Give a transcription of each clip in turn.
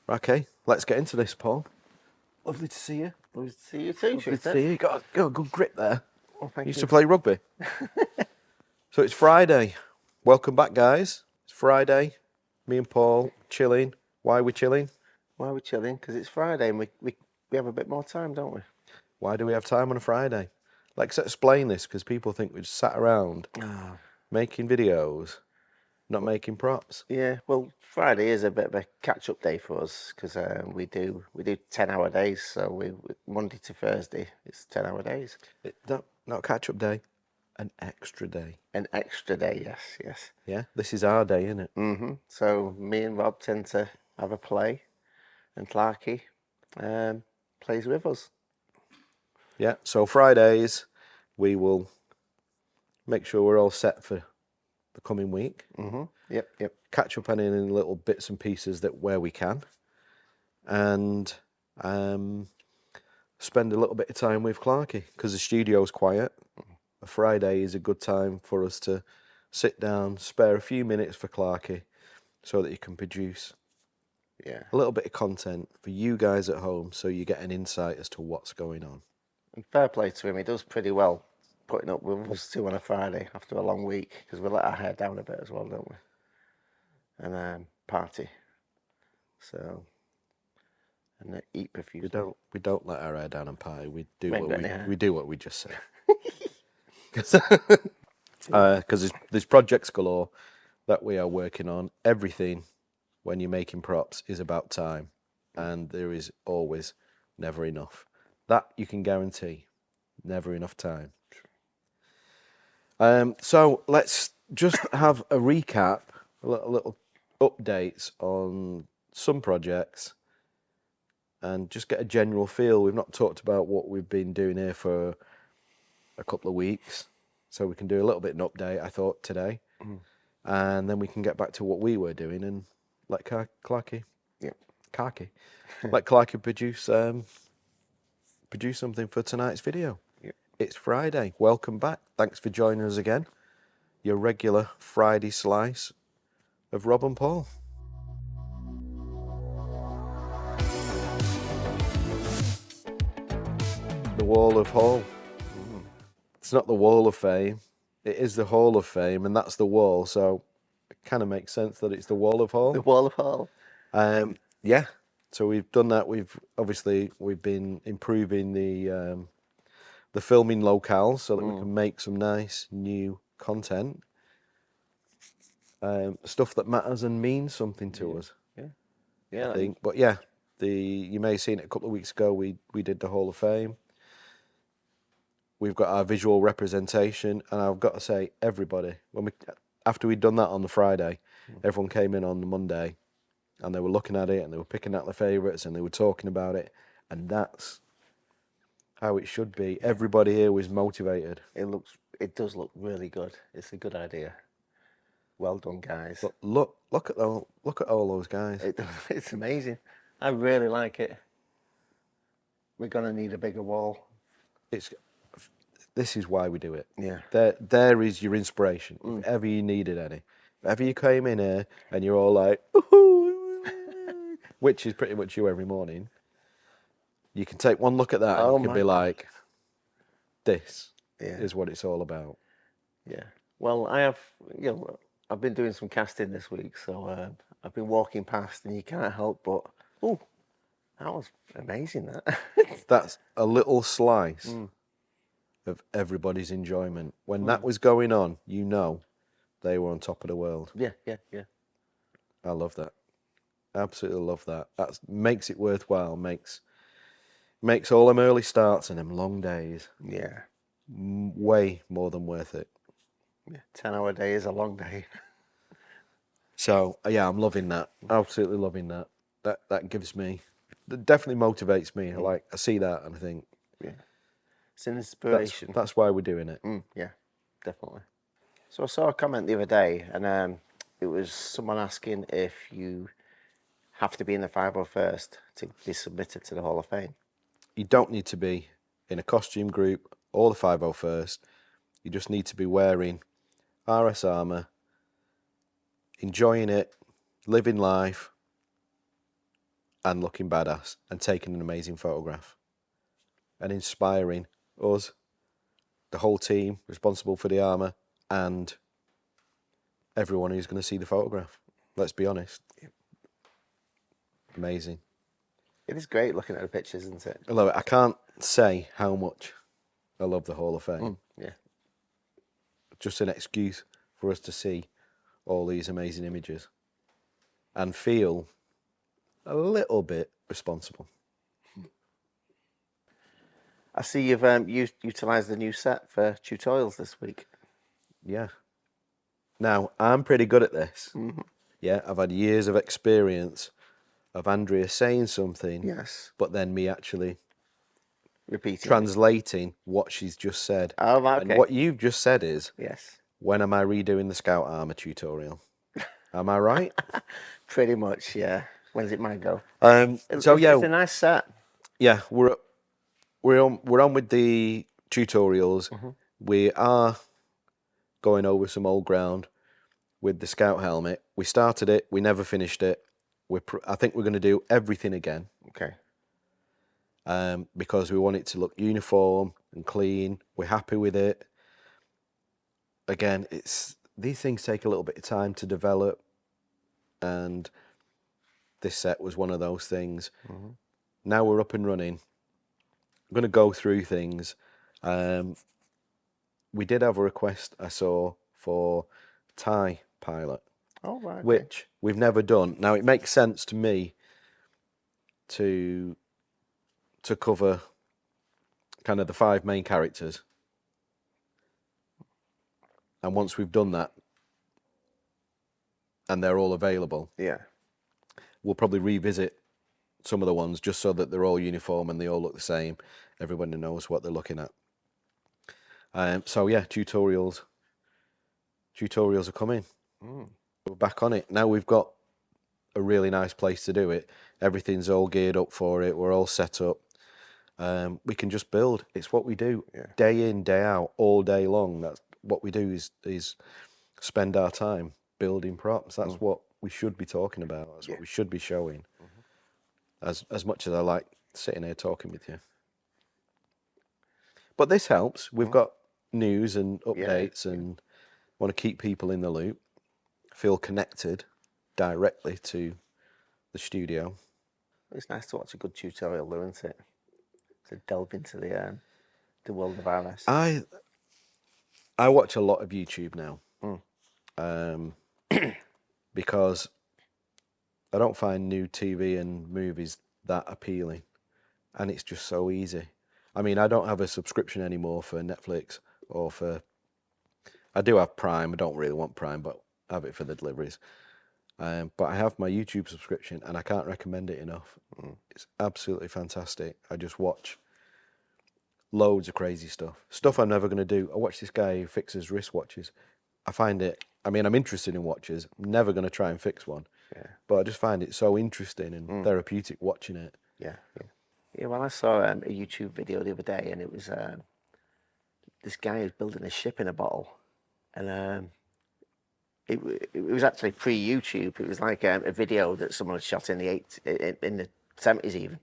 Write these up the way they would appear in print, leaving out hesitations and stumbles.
Okay, let's get into this, Paul. Lovely to see you. Lovely to see you too, Lovely to see you. You got a good grip there. Oh, thank Used you. to play rugby. So it's Friday. Welcome back, guys. It's Friday. Me and Paul chilling. Why are we chilling? Why are we chilling? Because it's Friday and we have a bit more time, don't we? Why do we have time on a Friday? Let's explain this because people think we just sat around Oh. making videos, not making props. Yeah, well, Friday is a bit of a catch-up day for us because we do 10-hour days. So we Monday to Thursday it's 10-hour days. Not a catch-up day, an extra day. An extra day, yes, yes. Yeah, this is our day, isn't it? So me and Rob tend to have a play, and Clarky plays with us. Yeah, so Fridays we will make sure we're all set for the coming week. Yep. Catch up on any little bits and pieces that where we can, and spend a little bit of time with Clarky because the studio's quiet. A Friday is a good time for us to sit down, spare a few minutes for Clarky, so that you can produce Yeah. a little bit of content for you guys at home, so you get an insight as to what's going on. And fair play to him, he does pretty well putting up with us two on a Friday after a long week because we let our hair down a bit as well, don't we? And party. So, and eat profusely. We don't let our hair down and party. We do We ain't got any hair. what we just said. Because there's projects galore that we are working on. Everything when you're making props is about time, and there is always never enough. That you can guarantee. Never enough time. So let's just have a recap, a little updates on some projects, and just get a general feel. We've not talked about what we've been doing here for a couple of weeks, so we can do a little bit of an update, I thought, today. And then we can get back to what we were doing and let Clarky, Yep. let Clarky produce something for tonight's video. Yep. It's Friday. Welcome back. Thanks for joining us again. Your regular Friday slice of Rob and Paul. The Wall of Hall. It's not the Wall of Fame. It is the Hall of Fame, and that's the wall. So it kind of makes sense that it's the Wall of Hall. The Wall of Hall. Yeah. So we've done that. We've been improving the filming locales so that we can make some nice new content, stuff that matters and means something to us. Yeah. I think. But yeah, you may have seen it a couple of weeks ago. We did the Hall of Fame. We've got our visual representation, and I've got to say, everybody, after we'd done that on the Friday, everyone came in on the Monday, and they were looking at it, and they were picking out their favourites, and they were talking about it, and that's how it should be. Everybody here was motivated. It does look really good. It's a good idea. Well done, guys. But look at all those guys. It's amazing. I really like it. We're gonna need a bigger wall. This is why we do it. Yeah. There is your inspiration. If ever you needed any. If ever you came in here and you're all like, ooh, which is pretty much you every morning, you can take one look at that and you can be like, this is what it's all about. Yeah. Well, I've been doing some casting this week, so I've been walking past and you can't help but, oh, that was amazing, that. That's a little slice of everybody's enjoyment. When that was going on, they were on top of the world. Yeah. I love that. Absolutely love that. That makes it worthwhile. Makes all them early starts and them long days. Yeah. Way more than worth it. Yeah. 10-hour day is a long day. So yeah, I'm loving that. Absolutely loving that. That gives me, that definitely motivates me. I see that and I think, yeah, it's an inspiration. That's why we're doing it. Yeah, definitely. So I saw a comment the other day, and it was someone asking if you have to be in the 501st to be submitted to the Hall of Fame. You don't need to be in a costume group or the 501st. You just need to be wearing RS armour, enjoying it, living life, and looking badass and taking an amazing photograph and inspiring us, the whole team responsible for the armour, and everyone who's going to see the photograph. Let's be honest. Amazing. It is great looking at the pictures, isn't it? I love it. I can't say how much I love the Hall of Fame. Yeah. Just an excuse for us to see all these amazing images and feel a little bit responsible. I see you've utilised the new set for tutorials this week. Yeah. Now, I'm pretty good at this. Mm-hmm. Yeah, I've had years of experience of Andrea saying something, Yes. but then me actually Repeating. translating what she's just said. Oh, right, okay. And what you've just said is, Yes. when am I redoing the Scout Armour tutorial? Am I right? Pretty much, yeah. When's it might go? It's a nice set. Yeah, we're on with the tutorials. Mm-hmm. We are going over some old ground with the Scout helmet. We started it, we never finished it. I think we're going to do everything again. Okay. Because we want it to look uniform and clean. We're happy with it. Again, these things take a little bit of time to develop, and this set was one of those things. Mm-hmm. Now we're up and running. I'm going to go through things. We did have a request I saw for Thai pilot, Oh, right. Okay. which we've never done. Now it makes sense to me to cover kind of the 5 main characters. And once we've done that, and they're all available, Yeah. we'll probably revisit some of the ones just so that they're all uniform and they all look the same. Everybody knows what they're looking at. So yeah, tutorials are coming. We're back on it. Now we've got a really nice place to do it. Everything's all geared up for it. We're all set up. We can just build. It's what we do day in, day out, all day long. That's what we do is spend our time building props. That's what we should be talking about. That's what we should be showing. As much as I like sitting here talking with you. But this helps. We've got news and updates and want to keep people in the loop, feel connected directly to the studio. It's nice to watch a good tutorial, though, isn't it? To delve into the world of RS. I watch a lot of YouTube now, because I don't find new TV and movies that appealing, and it's just so easy. I mean, I don't have a subscription anymore for Netflix or for. I do have Prime. I don't really want Prime, but I have it for the deliveries. But I have my YouTube subscription, and I can't recommend it enough. It's absolutely fantastic. I just watch loads of crazy stuff I'm never going to do. I watch this guy who fixes wristwatches. I find it. I mean, I'm interested in watches. I'm never going to try and fix one. Yeah. But I just find it so interesting and therapeutic watching it. Yeah. Well, I saw a YouTube video the other day, and it was this guy who's building a ship in a bottle, and it was actually pre-YouTube. It was like a video that someone had shot in the 70s even,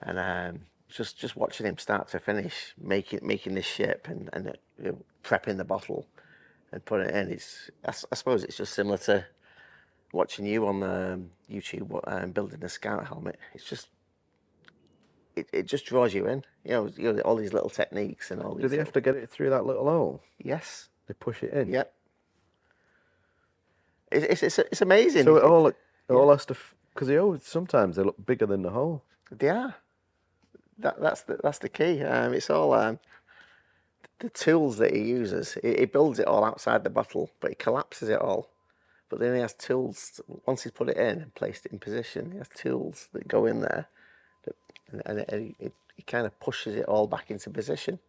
and just watching him start to finish making this ship and prepping the bottle and putting it in. I suppose it's just similar to watching you on YouTube building a Scout helmet. It's just it just draws you in. You know all these little techniques and all. Do they have to get it through that little hole? Yes. They push it in. Yep. It's amazing. So it all has to, because sometimes they look bigger than the hole. They are. That's the key. It's all the tools that he uses. He builds it all outside the bottle, but he collapses it all. But then he has tools. Once he's put it in and placed it in position, he has tools that go in there, and he kind of pushes it all back into position.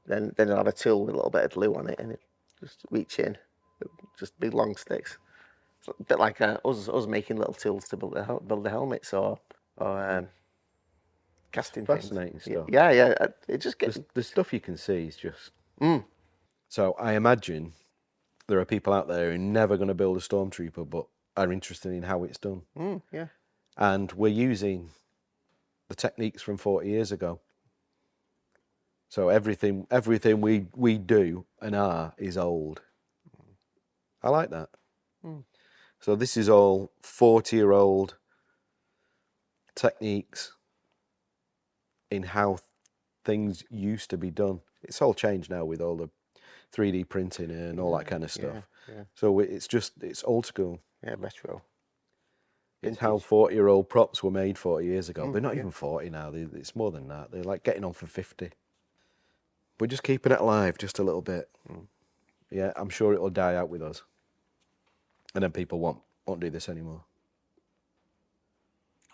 Then he'll have a tool with a little bit of glue on it, and it just reach in, just big long sticks. It's a bit like us making little tools to build the helmets or casting Fascinating things. stuff. Yeah. It just gets the stuff you can see is just. So I imagine there are people out there who are never going to build a stormtrooper, but are interested in how it's done. Yeah. and we're using the techniques from 40 years ago. So everything we do and are is old. I like that. So this is all 40-year-old techniques in how things used to be done. It's all changed now with all the 3D printing and all that kind of stuff. Yeah. So it's old school. Yeah, retro. It's how 40-year-old props were made 40 years ago. They're not yeah. even 40 now. It's more than that. They're like getting on for 50. We're just keeping it alive just a little bit. Yeah, I'm sure it'll die out with us. And then people won't do this anymore.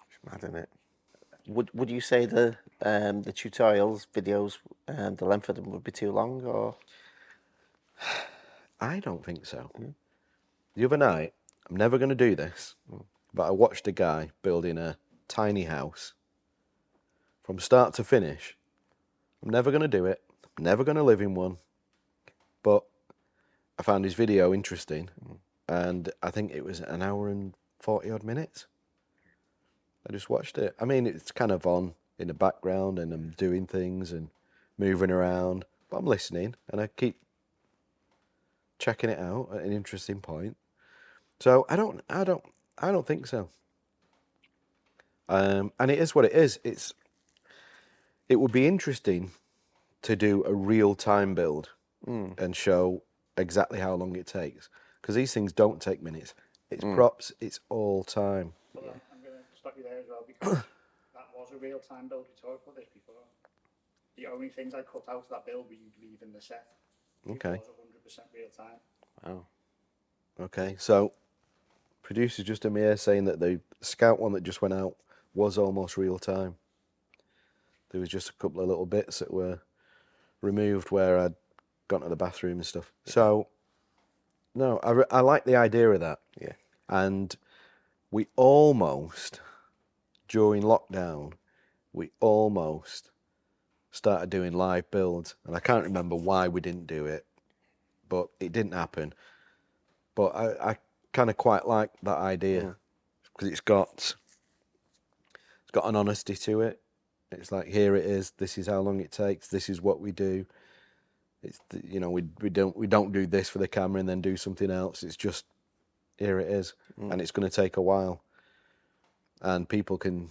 It's mad, isn't it? Would you say the tutorials, videos, the length of them would be too long, or? I don't think so. The other night, I'm never going to do this, but I watched a guy building a tiny house from start to finish. I'm never going to do it. I'm never going to live in one. But I found his video interesting, and I think it was an hour and 40 odd minutes. I just watched it. I mean, it's kind of on in the background, and I'm doing things and moving around, but I'm listening, and I keep checking it out at an interesting point. So I don't think so. And it is what it is. It would be interesting to do a real time build and show exactly how long it takes, because these things don't take minutes. It's props. It's all time. Well, I'm going to stop you there as well, because that was a real time build. We talked about this before. The only things I cut out of that build were you'd leave in the set. Okay. It was 100% real time. Wow. Okay. So, producer just in here saying that the Scout one that just went out was almost real time. There was just a couple of little bits that were removed where I'd gone to the bathroom and stuff. Yeah. So, no, I like the idea of that. Yeah. And we almost, during lockdown, we almost started doing live builds. And I can't remember why we didn't do it, but it didn't happen. But I kind of quite like that idea, because it's got an honesty to it. It's like, here it is. This is how long it takes. This is what we do. It's we don't do this for the camera and then do something else. It's just, here it is, and it's going to take a while. And people can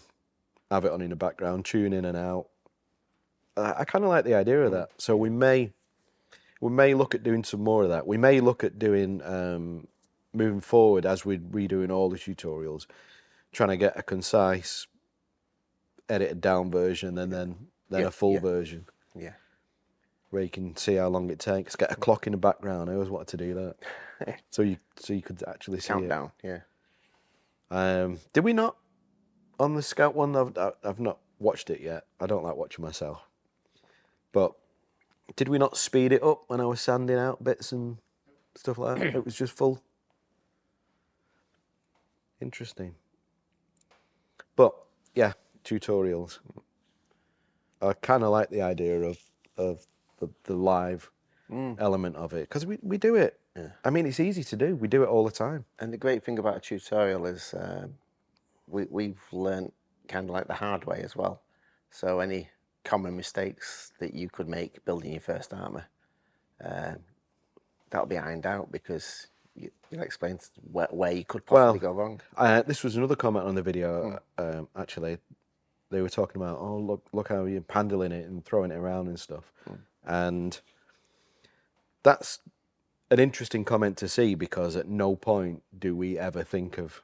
have it on in the background, tune in and out. I kind of like the idea of that. So we may look at doing some more of that. We may look at doing moving forward, as we're redoing all the tutorials, trying to get a concise, edited down version, and then a full version. Yeah. Where you can see how long it takes. Get a clock in the background. I always wanted to do that. so you could actually see Countdown. it. Yeah. Did we not on the Scout one? I've not watched it yet. I don't like watching myself. But did we not speed it up when I was sanding out bits and stuff like that? It was just full. Interesting. But yeah, tutorials. I kind of like the idea of the live element of it, because we do it. Yeah. I mean, it's easy to do. We do it all the time. And the great thing about a tutorial is we've learnt kind of like the hard way as well. So any common mistakes that you could make building your first armour, that'll be ironed out, because you'll explain where you could possibly go wrong. This was another comment on the video, actually. They were talking about, oh, look how you're handling it and throwing it around and stuff. And that's an interesting comment to see, because at no point do we ever think of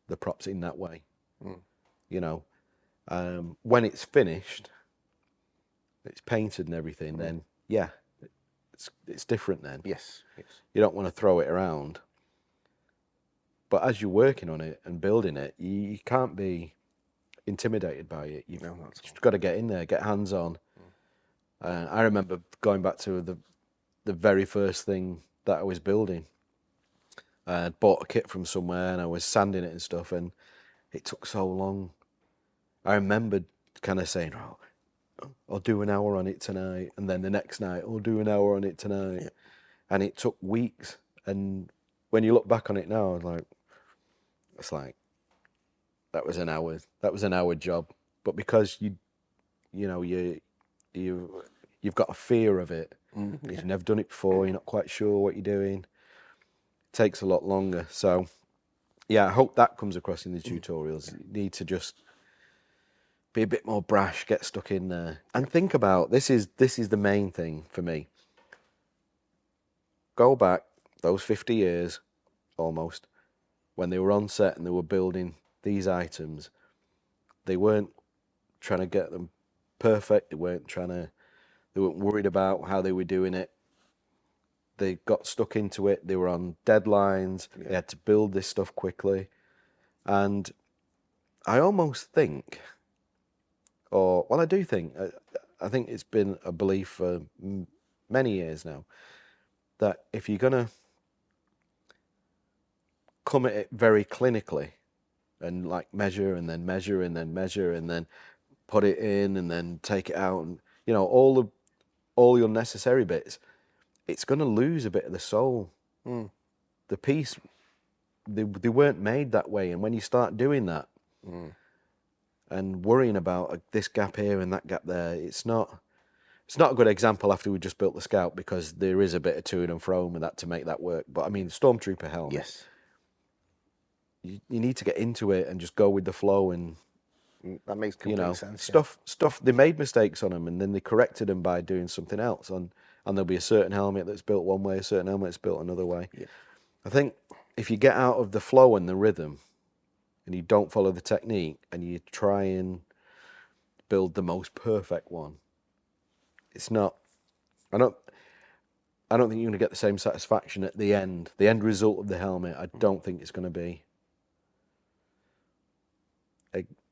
the props in that way. You know, when it's finished, it's painted and everything, then yeah, it's different then. Yes. You don't want to throw it around. But as you're working on it and building it, you can't be intimidated by it. You've just got to get in there, get hands on. I remember going back to the very first thing that I was building. I had bought a kit from somewhere and I was sanding it and stuff, and it took so long. I remembered kind of saying, oh, I'll do an hour on it tonight, and then the next night I'll do an hour on it tonight. Yeah. And it took weeks. And when you look back on it now, it's like that was an hour. That was an hour job. But because you've got a fear of it. Because you've never done it before, you're not quite sure what you're doing. It takes a lot longer. So, yeah, I hope that comes across in the tutorials. You need to just be a bit more brash, get stuck in there, and think about this is the main thing for me. Go back those 50 years, almost, when they were on set and they were building these items. They weren't trying to get them perfect. They weren't worried about how they were doing it. They got stuck into it. They were on deadlines. They had to build this stuff quickly. And I almost think, I do think, I think it's been a belief for many years now, that if you're going to come at it very clinically and like measure and then measure and then measure and then put it in and then take it out and, all your necessary bits, it's going to lose a bit of the soul. The piece, they weren't made that way. And when you start doing that and worrying about this gap here and that gap there, it's not a good example after we just built the Scout, because there is a bit of to and fro with that to make that work. But I mean, Stormtrooper helmet. Yes. You need to get into it and just go with the flow, and that makes complete sense. Stuff. They made mistakes on them, and then they corrected them by doing something else. And there'll be a certain helmet that's built one way, a certain helmet that's built another way. Yeah. I think if you get out of the flow and the rhythm, and you don't follow the technique, and you try and build the most perfect one, it's not. I don't think you're going to get the same satisfaction at the end. The end result of the helmet, I don't think it's going to be.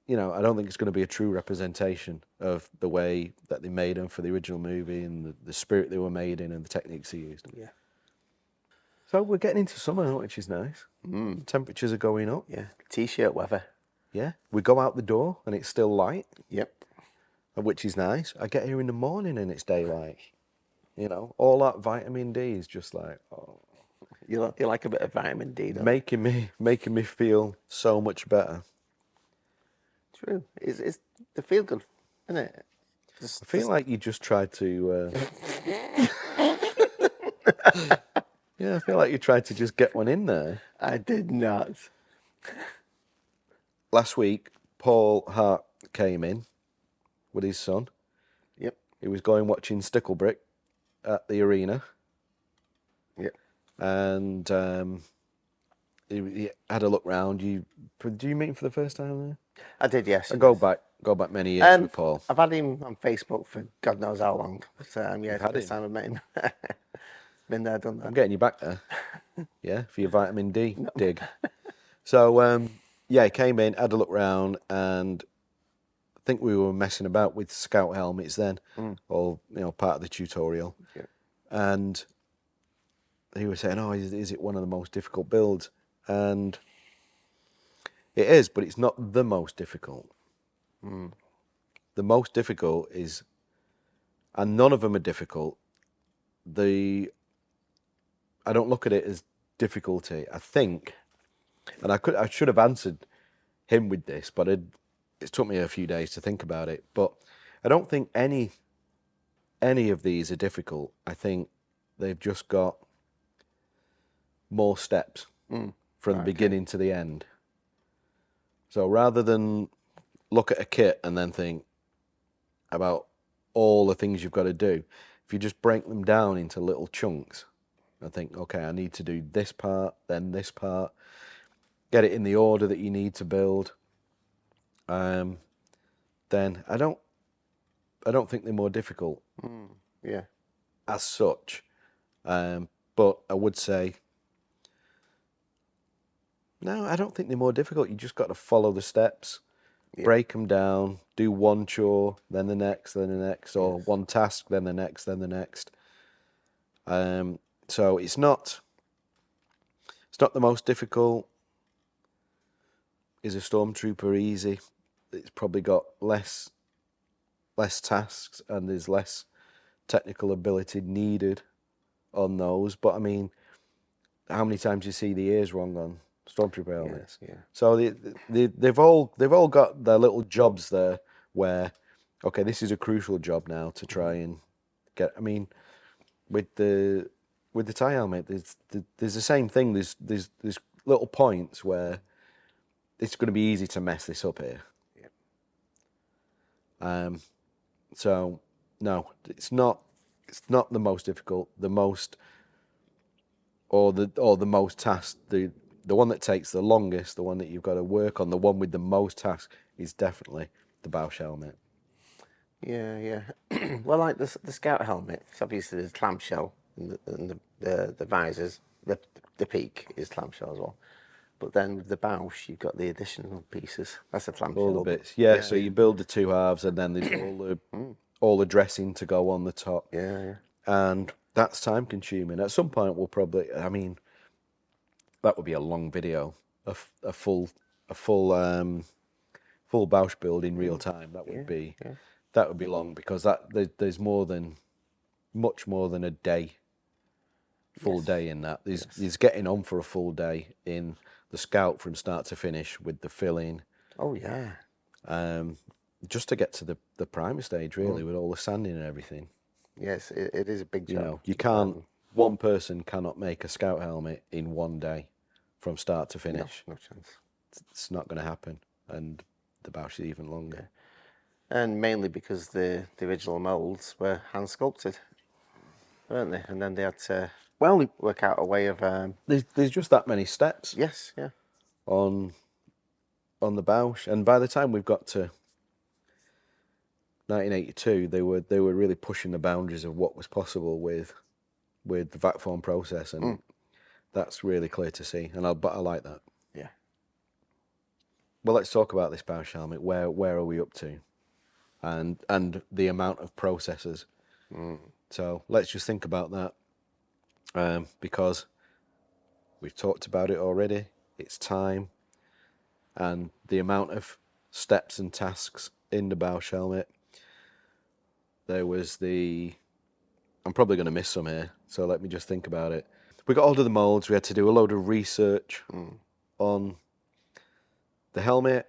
I don't think it's going to be a true representation of the way that they made them for the original movie and the spirit they were made in and the techniques they used. Yeah. So we're getting into summer, which is nice. Temperatures are going up. Yeah. T-shirt weather. Yeah. We go out the door and it's still light. Yep. Which is nice. I get here in the morning and it's daylight. All that vitamin D is just like, oh. You like a bit of vitamin D, don't you? Making me feel so much better. True. It's the feel good, isn't it? I feel like you just tried to. Yeah, I feel like you tried to just get one in there. I did not. Last week, Paul Hart came in with his son. Yep. He was going watching Sticklebrick at the arena. Yep. And he had a look round. Did you meet him for the first time there? I did, yes. I go back many years with Paul. I've had him on Facebook for God knows how long. But yeah, it's the first time I met him. Been there, done that. I'm getting you back there. Yeah, for your vitamin D dig. So, he came in, had a look round, and I think we were messing about with Scout helmets then, or part of the tutorial. Yeah. And he was saying, "Oh, is it one of the most difficult builds?" And it is, but it's not the most difficult. The most difficult is, and none of them are difficult. I don't look at it as difficulty. I think, and I should have answered him with this, but it took me a few days to think about it. But I don't think any of these are difficult. I think they've just got more steps from the beginning to the end. So rather than look at a kit and then think about all the things you've got to do, if you just break them down into little chunks and think, okay, I need to do this part, then this part, get it in the order that you need to build, then I don't think they're more difficult. Yeah. As such. But I would say, no, I don't think they're more difficult. You just got to follow the steps, break them down, do one chore, then the next, or one task, then the next, then the next. So it's not the most difficult. Is a Stormtrooper easy? It's probably got less tasks and there's less technical ability needed on those. But I mean, how many times you see the ears wrong on Stormtrooper helmets. Yeah. So they've all got their little jobs there where, okay, this is a crucial job now to try and get. I mean, with the tie helmet, there's the same thing. There's little points where it's going to be easy to mess this up here. Yeah. So no, it's not. It's not the most difficult. The most, or the most tasks. The one that takes the longest, the one that you've got to work on, the one with the most tasks is definitely the Boushh helmet. Yeah. Well, like the Scout helmet, it's obviously there's clamshell and the visors. The peak is clamshell as well. But then with the Boushh, you've got the additional pieces. That's a clamshell. All the bits, yeah. So you build the two halves, and then there's all the dressing to go on the top. Yeah. And that's time consuming. At some point, we'll probably. I mean, that would be a long video, a full Boushh build in real time. That would be long because there's much more than a day, full day in that. There's getting on for a full day in the Scout from start to finish with the filling. Oh yeah. Just to get to the primer stage really, with all the sanding and everything. Yes, it is a big job. You know, you can't. One person cannot make a Scout helmet in one day, from start to finish. No chance. It's not going to happen, and the Boushh is even longer. And mainly because the original moulds were hand sculpted, weren't they? And then they had to work out a way of. There's just that many steps. Yes, yeah. On the Boushh, and by the time we've got to 1982, they were really pushing the boundaries of what was possible with the vac form process, and that's really clear to see. But I like that. Yeah. Well, let's talk about this Boushh helmet. Where are we up to, and the amount of processors. So let's just think about that, because we've talked about it already. It's time, and the amount of steps and tasks in the Boushh helmet. There was I'm probably going to miss some here, so let me just think about it. We got hold of the molds. We had to do a load of research on the helmet.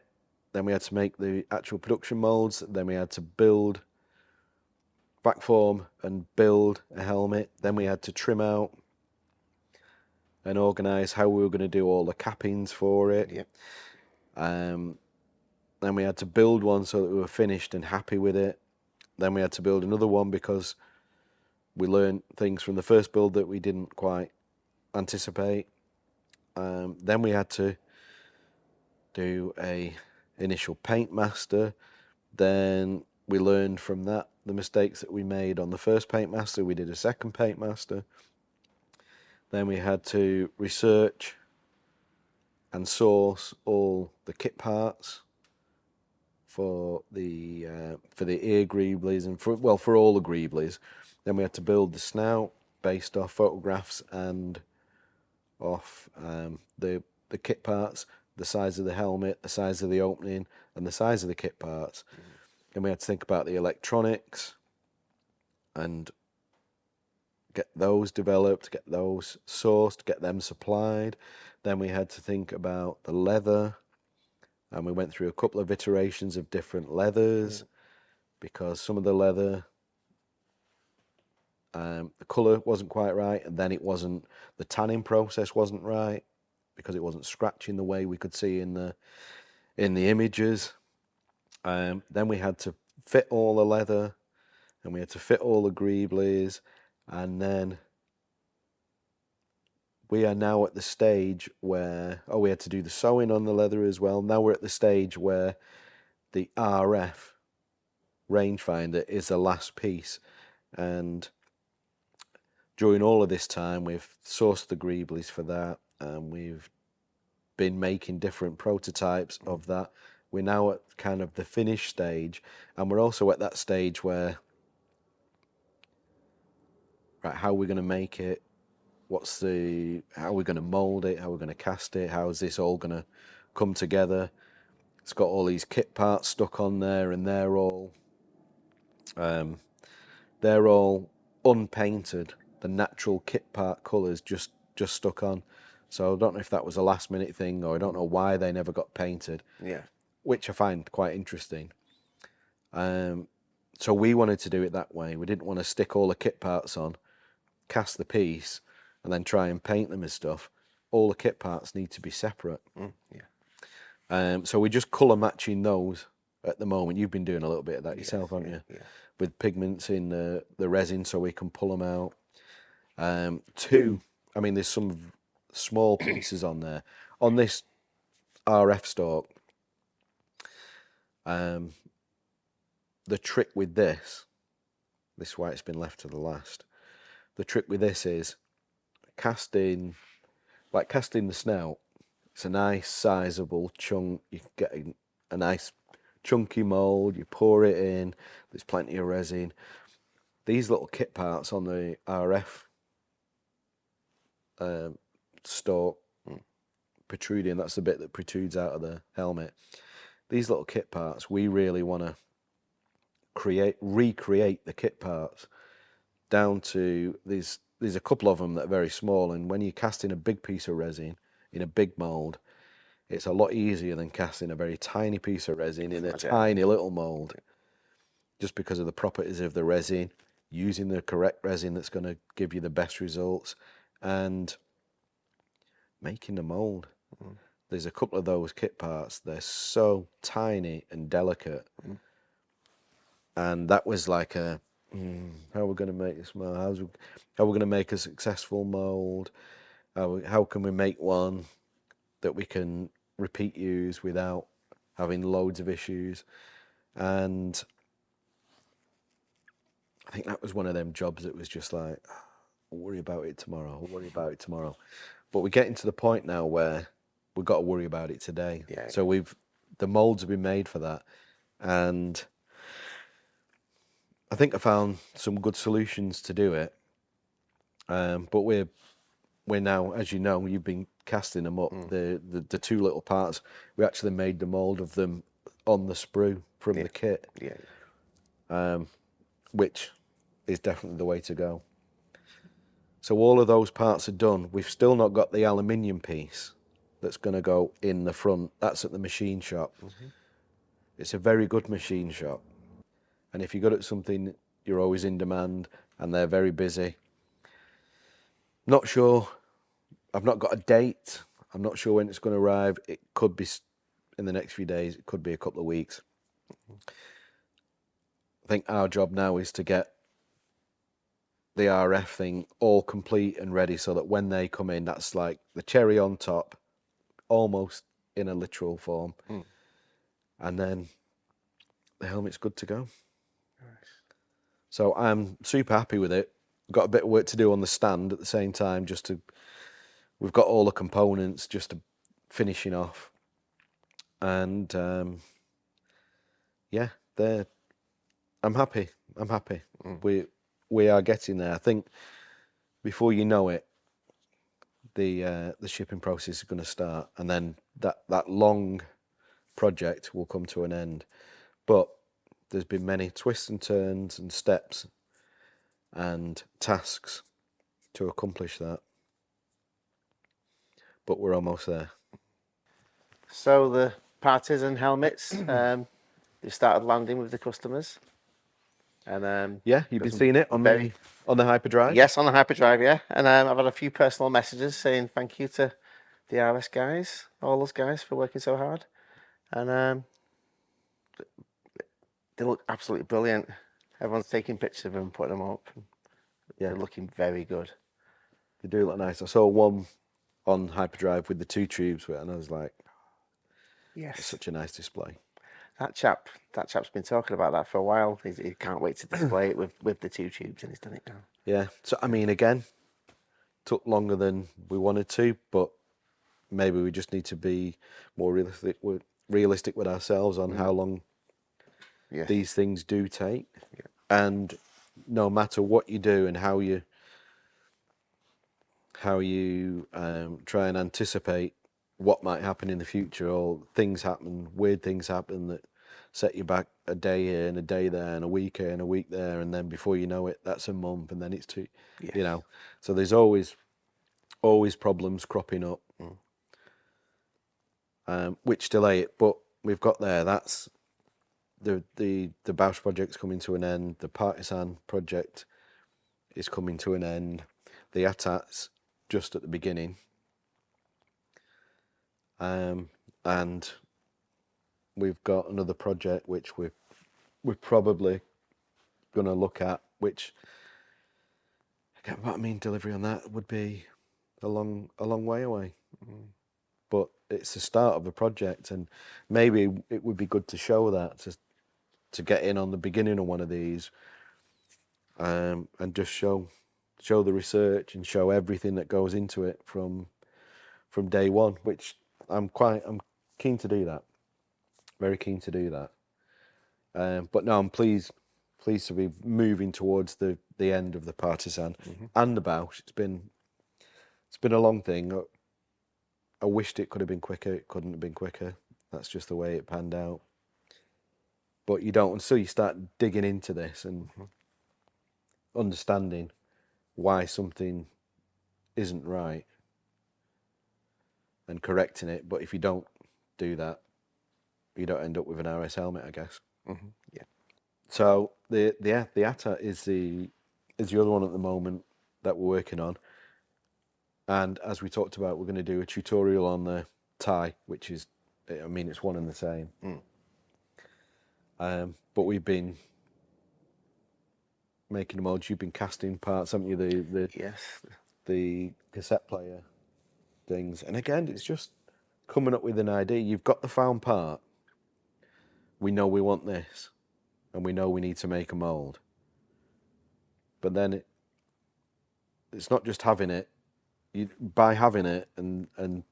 Then we had to make the actual production molds. Then we had to build, vac form and build a helmet. Then we had to trim out and organise how we were going to do all the cappings for it. Yep. Then we had to build one so that we were finished and happy with it. Then we had to build another one because we learned things from the first build that we didn't quite anticipate. Then we had to do a initial paint master. Then we learned from that the mistakes that we made on the first paint master. We did a second paint master. Then we had to research and source all the kit parts for the ear greeblies and for all the greeblies. Then we had to build the snout based off photographs and off the kit parts, the size of the helmet, the size of the opening, and the size of the kit parts. Then we had to think about the electronics and get those developed, get those sourced, get them supplied. Then we had to think about the leather, and we went through a couple of iterations of different leathers because some of the leather, the colour wasn't quite right, and then the tanning process wasn't right because it wasn't scratching the way we could see in the images. Then we had to fit all the leather, and we had to fit all the greeblies, and then we are now at the stage where we had to do the sewing on the leather as well. Now we're at the stage where the RF rangefinder is the last piece, and during all of this time we've sourced the greeblies for that, and we've been making different prototypes of that. We're now at kind of the finished stage, and we're also at that stage where, right, how are we going to make it? How are we going to mold it? How are we going to cast it? How is this all going to come together? It's got all these kit parts stuck on there, and they're all unpainted. The natural kit part colours just stuck on. So I don't know if that was a last minute thing, or I don't know why they never got painted, Yeah. which I find quite interesting. So we wanted to do it that way. We didn't want to stick all the kit parts on, cast the piece, and then try and paint them and stuff. All the kit parts need to be separate. Yeah. So we're just colour matching those at the moment. You've been doing a little bit of that Yes, yourself, haven't you? Yeah. With pigments in the resin so we can pull them out. Two, I mean, there's some small pieces on there. On this RF stalk, the trick with this is why it's been left to the last. The trick with this is casting the snout. It's a nice sizable chunk. You get a nice chunky mould, you pour it in, there's plenty of resin. These little kit parts on the RF stalk protruding, that's the bit that protrudes out of the helmet. These little kit parts, we really want to recreate the kit parts down to there's a couple of them that are very small, and when you're casting a big piece of resin in a big mould, it's a lot easier than casting a very tiny piece of resin in a tiny little mould, just because of the properties of the resin, using the correct resin that's going to give you the best results, and making the mould. There's a couple of those kit parts, they're so tiny and delicate, and that was like how are we going to make this mould? How are we going to make a successful mould? How can we make one that we can repeat use without having loads of issues? And I think that was one of them jobs that was just like, I'll worry about it tomorrow, I'll worry about it tomorrow. But we're getting to the point now where we've got to worry about it today. Yeah. So the moulds have been made for that. And I think I found some good solutions to do it. But we're now, as you know, you've been casting them up. The two little parts, we actually made the mould of them on the sprue from the kit. Yeah. Which is definitely the way to go. So all of those parts are done. We've still not got the aluminium piece that's going to go in the front. That's at the machine shop. It's a very good machine shop. And if you're good at something, you're always in demand, and they're very busy. Not sure. I've not got a date. I'm not sure when it's going to arrive. It could be in the next few days. It could be a couple of weeks. I think our job now is to get the RF thing all complete and ready so that when they come in, that's like the cherry on top, almost in a literal form. And then the helmet's good to go. Nice. So I'm super happy with it. Got a bit of work to do on the stand at the same time, we've got all the components just to finishing off. And yeah, I'm happy. We are getting there. I think before you know it, the shipping process is going to start, and then that long project will come to an end. But there's been many twists and turns and steps and tasks to accomplish that. But we're almost there. So the Partisan helmets, they've started landing with the customers. And Yeah, you've been seeing it on the hyperdrive? Yes, on the hyperdrive, yeah. And I've had a few personal messages saying thank you to the RS guys, all those guys, for working so hard. And they look absolutely brilliant. Everyone's taking pictures of them and putting them up. Yeah, They're looking very good. they do look nice. I saw one on hyperdrive with the two tubes, and I was like, yes, it's such a nice display. That chap's been talking about that for a while. He can't wait to display it with the two tubes, and he's done it now. Yeah. So I mean, again, took longer than we wanted to, but maybe we just need to be more realistic with ourselves on how long these things do take. Yeah. And no matter what you do and how you try and anticipate what might happen in the future, or weird things happen that set you back a day here and a day there and a week here and a week there, and then before you know it, that's a month, and then it's two. Yes. You know, so there's always always problems cropping up, which delay it. But we've got there. That's the Boushh project's coming to an end. The Partisan project is coming to an end. The ATAT's just at the beginning. And we've got another project which we're probably going to look at, which, I mean, delivery on that would be a long way away. But it's the start of the project, and maybe it would be good to show that, to get in on the beginning of one of these, and just show the research and show everything that goes into it from day one, which I'm keen to do that. Very keen to do that. But no, I'm pleased to be moving towards the end of the Partisan and the Boushh. It's been a long thing. I wished it could have been quicker. It couldn't have been quicker. That's just the way it panned out. But you don't until you start digging into this and understanding why something isn't right and correcting it. But if you don't do that, you don't end up with an RS helmet, I guess. Yeah. So the ATA is the other one at the moment that we're working on, and as we talked about, we're going to do a tutorial on the tie, which is, I mean, it's one and the same. But we've been making the molds. You've been casting parts, haven't you? Yes. The cassette player things, and again, it's just coming up with an idea. You've got the found part. We know we want this, and we know we need to make a mold. But then it's not just having it. By having it and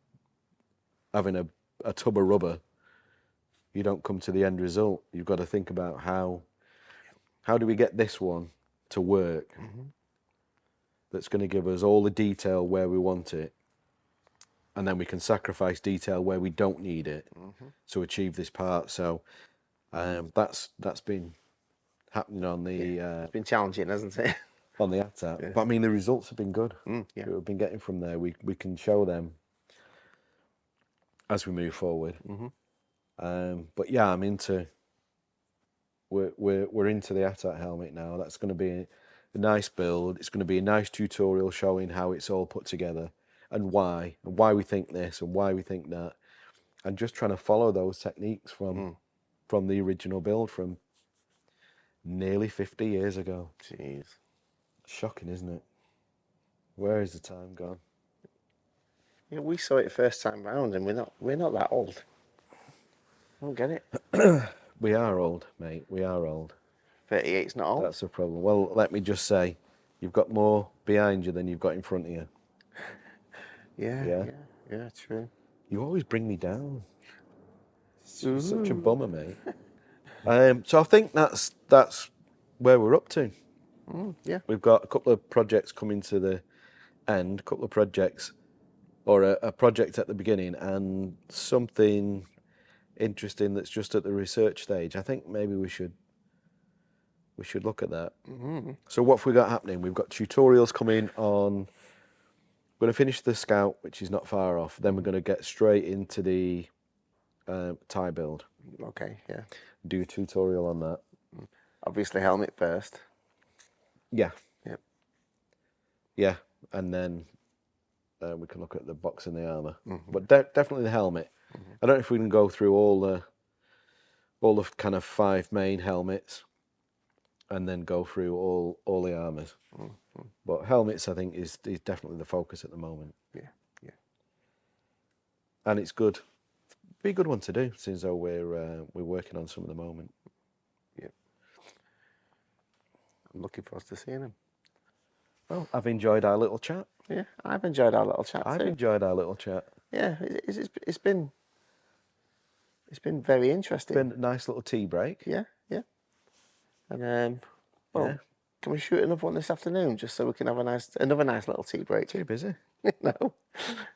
having a tub of rubber, you don't come to the end result. You've got to think about how do we get this one to work, that's going to give us all the detail where we want it, and then we can sacrifice detail where we don't need it to achieve this part. So that's been happening on the It's been challenging, hasn't it? on the ATAP. Yeah. But I mean, the results have been good. Yeah. That we've been getting from there. We can show them as we move forward. But yeah, I'm into. We're into the ATAT helmet now. That's going to be a nice build. It's going to be a nice tutorial showing how it's all put together and why we think this and why we think that, and just trying to follow those techniques from the original build from nearly 50 years ago. Jeez. Shocking, isn't it? Where is the time gone? Yeah, we saw it first time round, and we're not that old. I don't get it. We are old, mate. We are old. 38's not old. That's the problem. Well, let me just say, you've got more behind you than you've got in front of you. Yeah, true. You always bring me down. You're such a bummer, mate. So I think that's where we're up to. Yeah. We've got a couple of projects coming to the end, a couple of projects, or a project at the beginning, and something interesting that's just at the research stage. I think maybe we should look at that. So what have we got happening? We've got tutorials coming on. We're going to finish the Scout, which is not far off. Then we're going to get straight into the tie build. Okay, yeah. Do a tutorial on that. Obviously, helmet first. Yeah. Yep. Yeah, and then we can look at the box and the armour. But definitely the helmet. I don't know if we can go through all the kind of 5 main helmets and then go through all the armours. But helmets, I think, is definitely the focus at the moment. Yeah. And it's good. Be a good one to do, since though we're working on some at the moment. Yeah. I'm looking forward to seeing them. Well, I've enjoyed our little chat. Yeah, I've enjoyed our little chat I've too. enjoyed our little chat. Yeah, it's been very interesting. It's been a nice little tea break. Yeah. And can we shoot another one this afternoon, just so we can have another nice little tea break? Too busy. No.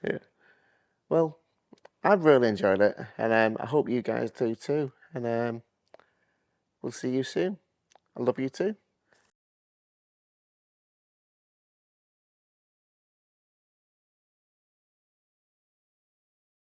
Yeah. Well, I've really enjoyed it, and I hope you guys do too. And we'll see you soon. I love you too.